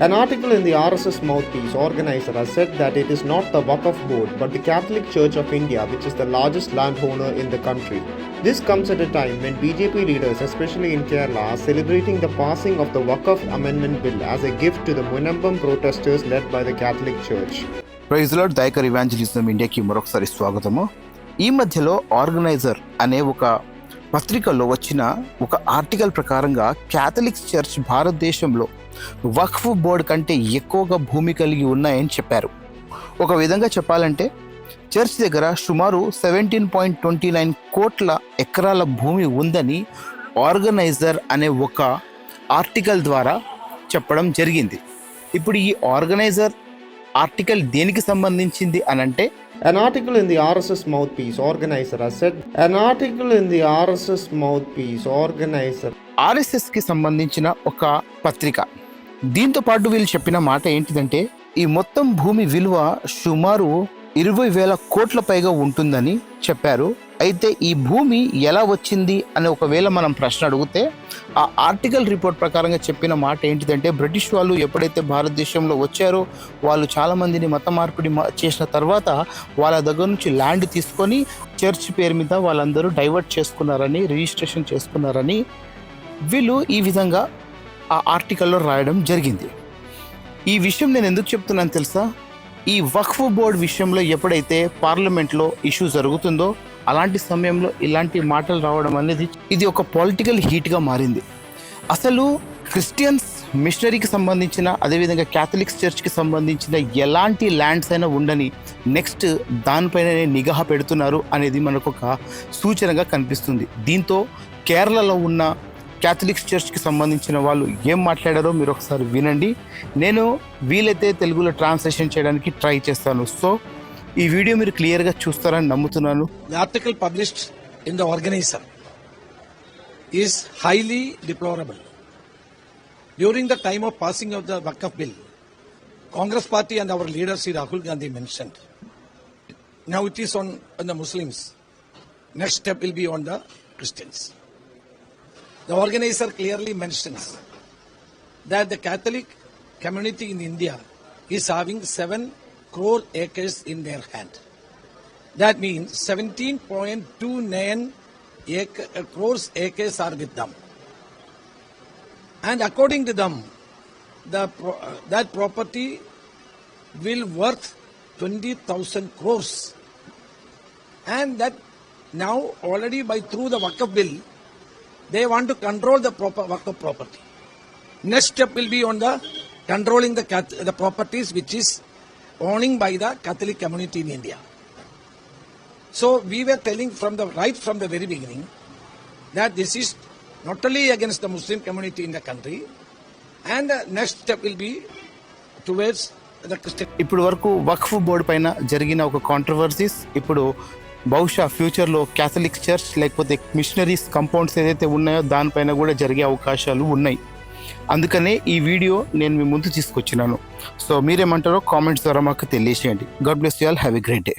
An article in the RSS Mouthpiece organizer has said that it is not the Waqf board but the Catholic Church of India which is the largest landowner in the country. This comes at a time when BJP leaders, especially in Kerala, are celebrating the passing of the Waqf Amendment Bill as a gift to the Munambam protesters led by the Catholic Church. Praise Lord దైకర్ evangelism ఇండియాకి మరొకసారి స్వాగతము. ఈ మధ్యలో organiser అనే ఒక పత్రికలో వచ్చిన ఒక ఆర్టికల్ ప్రకారంగా క్యాథలిక్ చర్చ్ భారతదేశంలో వక్ఫ్ బోర్డు కంటే ఎక్కువగా భూమి కలిగి ఉన్నాయని చెప్పారు. ఒక విధంగా చెప్పాలంటే చర్చ్ దగ్గర సుమారు 17.29 కోట్ల ఎకరాల భూమి ఉందని ఆర్గనైజర్ అనే ఒక ఆర్టికల్ ద్వారా చెప్పడం జరిగింది. ఇప్పుడు ఈ ఆర్గనైజర్ ఆర్టికల్ దేనికి సంబంధించింది అనంటే An article in the RSS Mouthpiece organizer has said, ఆర్ఎస్ఎస్కి సంబంధించిన ఒక పత్రిక. దీంతో పాటు వీళ్ళు చెప్పిన మాట ఏంటిదంటే ఈ మొత్తం భూమి విలువ సుమారు 20,000 కోట్ల పైగా ఉంటుందని చెప్పారు. అయితే ఈ భూమి ఎలా వచ్చింది అని ఒకవేళ మనం ప్రశ్న అడిగితే ఆ ఆర్టికల్ రిపోర్ట్ ప్రకారంగా చెప్పిన మాట ఏంటిదంటే బ్రిటిష్ వాళ్ళు ఎప్పుడైతే భారతదేశంలో వచ్చారో వాళ్ళు చాలామందిని మత మార్పిడి చేసిన తర్వాత వాళ్ళ దగ్గర నుంచి ల్యాండ్ తీసుకొని చర్చ్ పేరు మీద వాళ్ళందరూ డైవర్ట్ చేసుకున్నారని, రిజిస్ట్రేషన్ చేసుకున్నారని వీళ్ళు ఈ విధంగా ఆ ఆర్టికల్లో రాయడం జరిగింది. ఈ విషయం నేను ఎందుకు చెప్తున్నాను తెలుసా? ఈ వక్ఫ్ బోర్డ్ విషయంలో ఎప్పుడైతే పార్లమెంట్లో ఇష్యూ జరుగుతుందో అలాంటి సమయంలో ఇలాంటి మాటలు రావడం అనేది ఇది ఒక పొలిటికల్ హీట్గా మారింది. అసలు క్రిస్టియన్స్ మిషనరీకి సంబంధించిన అదేవిధంగా క్యాథలిక్స్ చర్చ్కి సంబంధించిన ఎలాంటి ల్యాండ్స్ అయినా ఉండని నెక్స్ట్ దానిపైననే నిఘా పెడుతున్నారు అనేది మనకు ఒక సూచనగా కనిపిస్తుంది. దీంతో కేరళలో ఉన్న క్యాథలిక్స్ చర్చ్కి సంబంధించిన వాళ్ళు ఏం మాట్లాడారో మీరు ఒకసారి వినండి. నేను వీలైతే తెలుగులో ట్రాన్స్లేషన్ చేయడానికి ట్రై చేస్తాను. సో ఈ వీడియో మీరు క్లియర్గా చూస్తారని నమ్ముతున్నాను. The article published in the organizer is highly deplorable. During the time of passing of the Waqf bill, Congress party and our leader Sri Rahul Gandhi mentioned, now it is on the Muslims. Next step will be on the Christians. The organizer clearly mentions that the Catholic community in India is having 7 crore acres in their hand. That means 17.29 crores acres are with them. And according to them, that property will worth 20,000 crores. And that now already through the Waqf bill, they want to control the Waqf property. Next step will be on the controlling the properties which is owning by the Catholic community in India. So we were telling from the very beginning that this is not only against the Muslim community in the country, and the next step will be towards the Christian. ఇప్పుడు వరకు వక్ఫ్ board పైన జరిగిన ఒక controversies ఇప్పుడు బహుశా ఫ్యూచర్లో Catholic church లేకపోతే machineries compounds ఏదైతే ఉన్నాయో దానిపైన కూడా జరిగే అవకాశాలు ఉన్నాయి. అందుకనే ఈ వీడియో నేను మీ ముందు తీసుకొచ్చినాను. సో మీరేమంటారో కామెంట్స్ ద్వారా మాకు తెలియజేయండి. God bless you all. Have a great day.